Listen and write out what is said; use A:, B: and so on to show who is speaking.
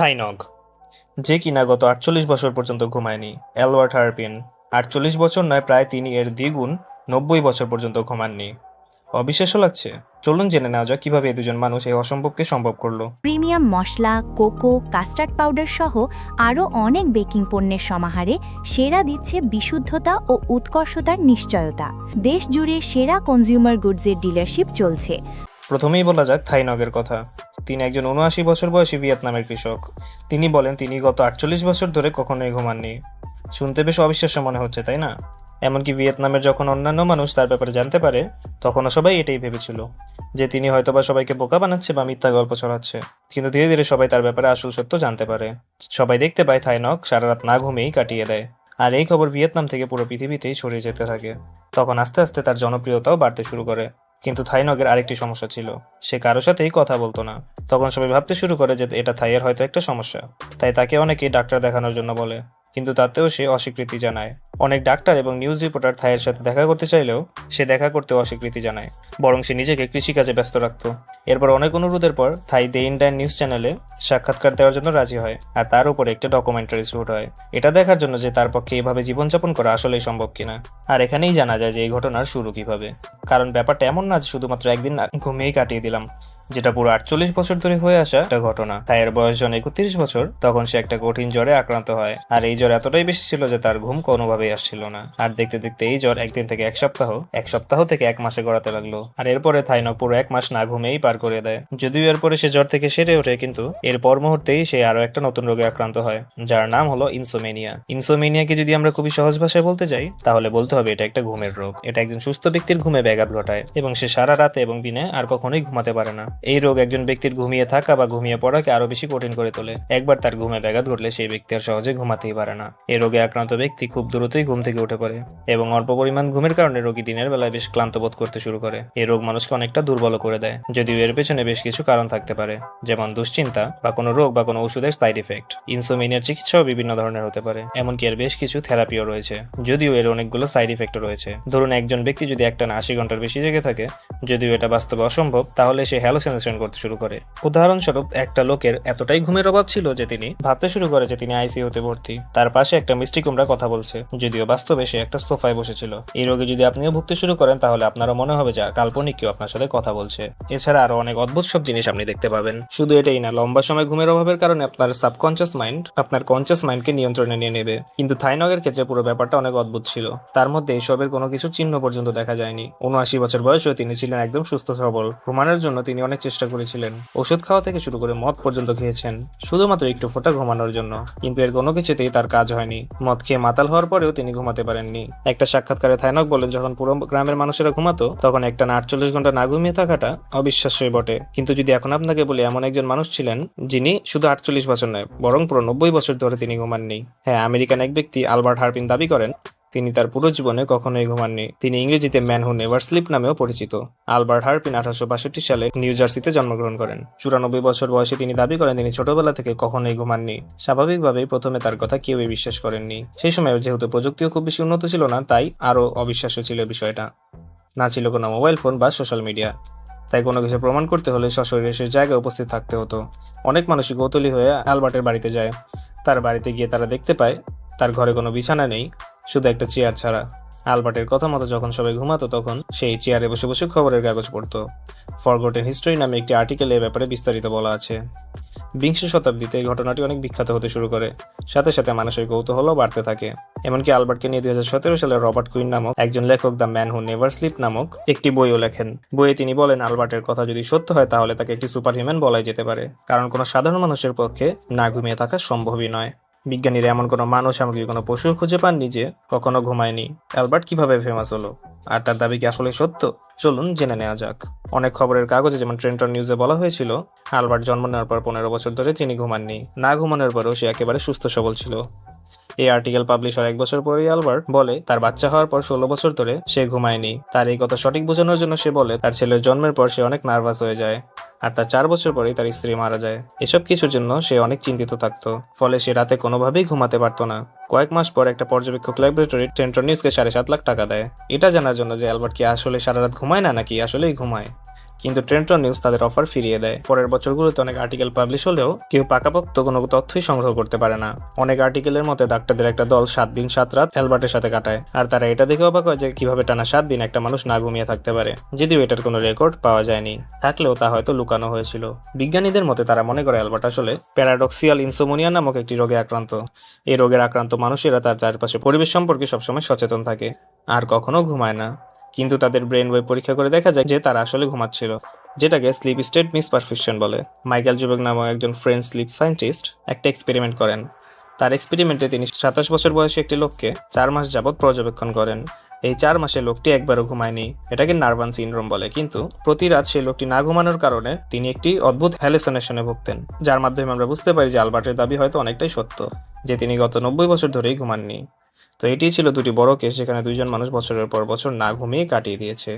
A: থাইনগ, যে কিনা গত ৪৮ বছর পর্যন্ত ঘুমায়নি। অ্যালবার্ট হারপিন ৪৮ বছর নয়, প্রায় তিনি এর দ্বিগুণ ৯০ বছর পর্যন্ত ঘুমাননি। অবিশ্বাস্য লাগছে? চলুন জেনে নেওয়া যাক কিভাবে এই দুজন মানুষ এই অসম্ভবকে সম্ভব করলো।
B: প্রিমিয়াম মশলা, কোকো, কাস্টার্ড পাউডার সহ আরও অনেক বেকিং পণ্যের সমাহারে সেরা দিচ্ছে বিশুদ্ধতা ও উৎকর্ষতার নিশ্চয়তা। দেশ জুড়ে সেরা কনজিউমার গুডসের ডিলারশিপ চলছে।
A: প্রথমেই বলা যাক থাইনগের কথা। তিনি একজন ৭৯ বছর বয়সী ভিয়েতনামের কৃষক। তিনি বলেন তিনি গত ৪৮ বছর ধরে কখনোই ঘুমাননি। শুনতে বেশ অবিশ্বাস্য মনে হচ্ছে, তাই না? এমনকি ভিয়েতনামের যখন অন্যান্য মানুষ তার ব্যাপারে জানতে পারে, তখনও সবাই এটাই ভেবেছিল যে তিনি হয়তোবা সবাইকে বোকা বানাচ্ছে বা মিথ্যা গল্প ছড়াচ্ছে। কিন্তু ধীরে ধীরে সবাই তার ব্যাপারে আসল সত্য জানতে পারে। সবাই দেখতে পায় থাইনগ সারা রাত না ঘুমিয়েই কাটিয়ে দেয়। আর এই খবর ভিয়েতনাম থেকে পুরো পৃথিবীতেই ছড়িয়ে যেতে থাকে। তখন আস্তে আস্তে তার জনপ্রিয়তাও বাড়তে শুরু করে। কিন্তু থাইনগের আরেকটি সমস্যা ছিল, সে কারো সাথেই কথা বলতো না। তখন সবাই ভাবতে শুরু করে যে এটা থাইয়ের হয়তো একটা সমস্যা, তাই তাকে অনেকেই ডাক্তার দেখানোর জন্য বলে। কিন্তু তাতেও সে অস্বীকৃতি জানায়। অনেক ডাক্তার এবং নিউজ রিপোর্টার থাইয়ের সাথে দেখা করতে চাইলেও সে দেখা করতে অস্বীকৃতি জানায়, বরং সে নিজেকে কৃষিকাজে ব্যস্ত রাখত। এরপর অনেক অনুরোধের পর থাই দ্য ইন্ডিয়ান নিউজ চ্যানেলে সাক্ষাৎকার দেওয়ার জন্য রাজি হয়, আর তার উপরে একটা ডকুমেন্টারি শুট হয়, এটা দেখার জন্য যে তার পক্ষে এইভাবে জীবনযাপন করা আসলেই সম্ভব কিনা। আর এখানেই জানা যায় যে এই ঘটনার শুরু কিভাবে। কারণ ব্যাপারটা এমন না যে শুধুমাত্র একদিন না ঘুমিয়েই কাটিয়ে দিলাম, যেটা পুরো ৪৮ বছর ধরে হয়ে আসা একটা ঘটনা। থাইয়ের বয়স যখন ৩১ বছর, তখন সে একটা কঠিন জ্বরে আক্রান্ত হয়। আর এই জ্বর এতটাই বেশি ছিল যে তার ঘুম কোনোভাবেই আসছিল না। আর দেখতে দেখতে এই জ্বর একদিন থেকে এক সপ্তাহ থেকে ১ মাসে গড়াতে লাগলো। আর এরপরে থাইনগ পুরো ১ মাস না ঘুমেই পার করে দেয়। যদিও এরপরে সে জ্বর থেকে সেরে ওঠে, কিন্তু এর পর মুহূর্তেই সে আরো একটা নতুন রোগে আক্রান্ত হয়, যার নাম হলো ইনসোমেনিয়া। ইনসোমেনিয়াকে যদি আমরা খুবই সহজ ভাষায় বলতে যাই, তাহলে বলতে হবে এটা একটা ঘুমের রোগ। এটা একজন সুস্থ ব্যক্তির ঘুমে ব্যাঘাত ঘটায় এবং সে সারা রাতে এবং দিনে আর কখনোই ঘুমাতে পারে না। এই রোগ একজন ব্যক্তির ঘুমিয়ে থাকা বা ঘুমিয়ে পড়াকে আরো বেশি কঠিন করে তোলে। একবার তার ঘুমে ব্যাঘাত ঘটলে সেই ব্যক্তি আর সহজে ঘুমাতেই পারে না। এই রোগে আক্রান্ত ব্যক্তি খুব দ্রুতই ঘুম থেকে উঠে পড়ে এবং অল্প পরিমাণ ঘুমের কারণে রোগী দিনের বেলায় বেশ ক্লান্ত বোধ করতে শুরু করে। এই রোগ মানুষকে অনেকটা দুর্বল করে দেয়, যদিও এর পেছনে বেশ কিছু কারণ থাকতে পারে, যেমন দুশ্চিন্তা বা কোনো রোগ বা কোনো ওষুধের সাইড ইফেক্ট। ইনসোমেনিয়ার চিকিৎসাও বিভিন্ন ধরনের হতে পারে, এমনকি এর বেশ কিছু থেরাপিও রয়েছে, যদিও এর অনেকগুলো সাইড ইফেক্টও রয়েছে। ধরুন একজন ব্যক্তি যদি একটানা ৮০ ঘন্টার বেশি জেগে থাকে, যদিও এটা বাস্তবে অসম্ভব, তাহলে সে হ্যালোসিনেশন করতে শুরু করে। উদাহরণস্বরূপ, একটা লোকের এতটাই ঘুমের অভাব ছিল যে তিনি ভাবতে শুরু করে যে তিনি আইসিইউতে ভর্তি। তার পাশে একটা মিষ্টি কুমড়া কথা বলছে, যদিও বাস্তবে সে একটা সোফায় বসেছিল। এই রোগে যদি আপনিও ভুগতে শুরু করেন, তাহলে আপনারও মনে হবে যে কাল্পনিক কেউ আপনার সাথে কথা বলছে। এছাড়া আরো অনেক অদ্ভুত সব জিনিস আপনি দেখতে পাবেন। শুধু এটাই না, লম্বা সময় ঘুমের অভাবের কারণে আপনার সাবকনসিয়াস মাইন্ড আপনার কনসিয়াস মাইন্ডকে নিয়ন্ত্রণে নিয়ে নেবে। কিন্তু থাইনগের ক্ষেত্রে পুরো ব্যাপারটা অনেক অদ্ভুত ছিল। তার মধ্যে এইসবের কোনো কিছু চিহ্ন পর্যন্ত দেখা যায়নি। ৭৯ বছর বয়সেও তিনি ছিলেন একদম সুস্থ সবল। ঘুমানোর জন্য তিনি অনেক চেষ্টা করেছিলেন, ওষুধ খাওয়া থেকে শুরু করে মদ পর্যন্ত খেয়েছেন, শুধুমাত্র একটু ফোঁটা ঘুমানোর জন্য। কিন্তু এর কোনো কিছুতেই তার কাজ হয়নি। মদ খেয়ে মাতাল হওয়ার পরেও তিনি ঘুমাতে পারেননি। একটা সাক্ষাৎকারে থাইনগ বলেন, যখন পুরো গ্রামের মানুষেরা ঘুমাতো, তখন একটানা ৪৮ ঘন্টা না ঘুমিয়ে থাকাটা অবিশ্বাস্যই বটে। কিন্তু যদি এখন আপনাকে বলি, এমন একজন মানুষ ছিলেন যিনি শুধু ৪৮ বছর নয়, বরং পুরো ৯০ বছর ধরে তিনি ঘুমাননি। হ্যাঁ, আমেরিকান এক ব্যক্তি অ্যালবার্ট হারপিন দাবি করেন তিনি তার পুরো জীবনে কখনোই ঘুমাননি। তিনি ইংরেজিতে ম্যান হু নেভার স্লিপ নামেও পরিচিত। আলবার্ট হারপিন ১৮৬২ সালে নিউ জার্সিতে জন্মগ্রহণ করেন। ৯৪ বছর বয়সে তিনি দাবি করেন তিনি ছোটবেলা থেকে কখনোই ঘুমাননি। স্বাভাবিকভাবেই প্রথমে তার কথা কেউই বিশ্বাস করেননি। সেই সময় যেহেতু প্রযুক্তিও খুব বেশি উন্নত ছিল না, তাই আরো অবিশ্বাস্য ছিল বিষয়টা। না ছিল কোনো মোবাইল ফোন বা সোশ্যাল মিডিয়া, তাই কোনো কিছু প্রমাণ করতে হলে সশরীরে সে জায়গায় উপস্থিত থাকতে হতো। অনেক মানুষই কৌতূহলী হয়ে অ্যালবার্টের বাড়িতে যায়। তার বাড়িতে গিয়ে তারা দেখতে পায় তার ঘরে কোনো বিছানা নেই, শুধু একটা চেয়ার ছাড়া। অ্যালবার্টের কথা মতো যখন সবাই ঘুমাতো, তখন সেই চেয়ারে বসে বসে খবরের কাগজ পড়তো। ফরগটেন হিস্ট্রি নামে একটি আর্টিকেলে এ ব্যাপারে বিস্তারিত বলা আছে। বিংশ শতাব্দীতে এই ঘটনাটি অনেক বিখ্যাত হতে শুরু করে, সাথে সাথে মানুষের কৌতূহলও বাড়তে থাকে। এমনকি অ্যালবার্টকে নিয়ে ২০১৭ সালে রবার্ট কুইন নামক একজন লেখক the man who never sleep নামক একটি বইও লেখেন। বইয়ে তিনি বলেন, অ্যালবার্টের কথা যদি সত্য হয়, তাহলে তাকে একটি সুপার হিউম্যান বলাই যেতে পারে, কারণ কোনো সাধারণ মানুষের পক্ষে না ঘুমিয়ে থাকা সম্ভবই নয়। বিজ্ঞানীরা এমন কোনো মানুষ, এমনকি কোনো পশু খুঁজে পাননি যে কখনো ঘুমায়নি। অ্যালবার্ট কিভাবে ফেমাস হলো, আর তার দাবি কি আসলে সত্য? চলুন জেনে নেওয়া যাক। অনেক খবরের কাগজে, যেমন ট্রেন্টন নিউজে বলা হয়েছিল, অ্যালবার্ট জন্ম নেওয়ার পর ১৫ বছর ধরে তিনি ঘুমাননি। না ঘুমানোর পরেও সে একেবারে সুস্থ সবল ছিল। এই আর্টিকেল পাবলিশ হওয়ার ১ বছর পরেই অ্যালবার্ট বলে তার বাচ্চা হওয়ার পর ১৬ বছর ধরে সে ঘুমায়নি। তার এই কথা সঠিক বোঝানোর জন্য সে বলে তার ছেলের জন্মের পর সে অনেক নার্ভাস হয়ে যায়, আর তার ৪ বছর পরেই তার স্ত্রী মারা যায়। এসব কিছুর জন্য সে অনেক চিন্তিত থাকতো, ফলে সে রাতে কোনোভাবেই ঘুমাতে পারতো না। কয়েক মাস পর একটা পর্যবেক্ষক ল্যাবরেটরি ট্রেন্টন নিউজকে ৭.৫ লাখ টাকা দেয়, এটা জানার জন্য যে অ্যালবার্ট কি আসলে সারা রাত ঘুমায় না, নাকি আসলেই ঘুমায়। কিন্তু ট্রেন্টন নিউজ তাদের অফার ফিরিয়ে দেয়। পরের বছরগুলোতে অনেক আর্টিকেল পাবলিশ হলেও কেউ পাকাপোক্ত কোনো তথ্যই সংগ্রহ করতে পারে না। অনেক আর্টিকেলের মতে ডাক্তারদের একটা দল 7 দিন 7 রাত অ্যালবার্টের সাথে কাটায়, আর তারা এটা দেখে অবাক হয় যে কিভাবে টানা 7 দিন একটা মানুষ না ঘুমিয়ে থাকতে পারে। যদিও এটার কোনো রেকর্ড পাওয়া যায়নি, থাকলেও তা হয়তো লুকানো হয়েছিল। বিজ্ঞানীদের মতে তারা মনে করে অ্যালবার্ট আসলে প্যারাডক্সিয়াল ইনসোমনিয়া নামক একটি রোগে আক্রান্ত। এই রোগের আক্রান্ত মানুষেরা তার চারপাশে পরিবেশ সম্পর্কে সবসময় সচেতন থাকে আর কখনো ঘুমায় না। কিন্তু তাদের ব্রেন ওয়েভ পরীক্ষা করে দেখা যায় যে তারা আসলে ঘুমাচ্ছিল, যেটাকে স্লিপ স্টেট মিসপারফেকশন বলে। মাইকেল জুবেক নামক একজন ফ্রেঞ্চ স্লিপ সায়েন্টিস্ট একটা এক্সপেরিমেন্ট করেন। তার এক্সপেরিমেন্টে তিনি 27 বছর বয়সী একটি লোককে 4 মাস যাবৎ পর্যবেক্ষণ করেন। এই 4 মাসে লোকটি একবারও ঘুমায়নি। এটাকে নার্ভান সিনড্রোম বলে। কিন্তু প্রতি রাত সেই লোকটি না ঘুমানোর কারণে তিনি একটি অদ্ভুত হ্যালুসিনেশনে ভুগতেন, যার মাধ্যমে আমরা বুঝতে পারি যে আলবার্টের দাবি হয়তো অনেকটাই সত্য, যে তিনি গত 90 বছর ধরেই ঘুমাননি। তো এটিই ছিল দুটি বড় কেস যেখানে দুইজন মানুষ বছরের পর বছর না ঘুমিয়ে কাটিয়ে দিয়েছে।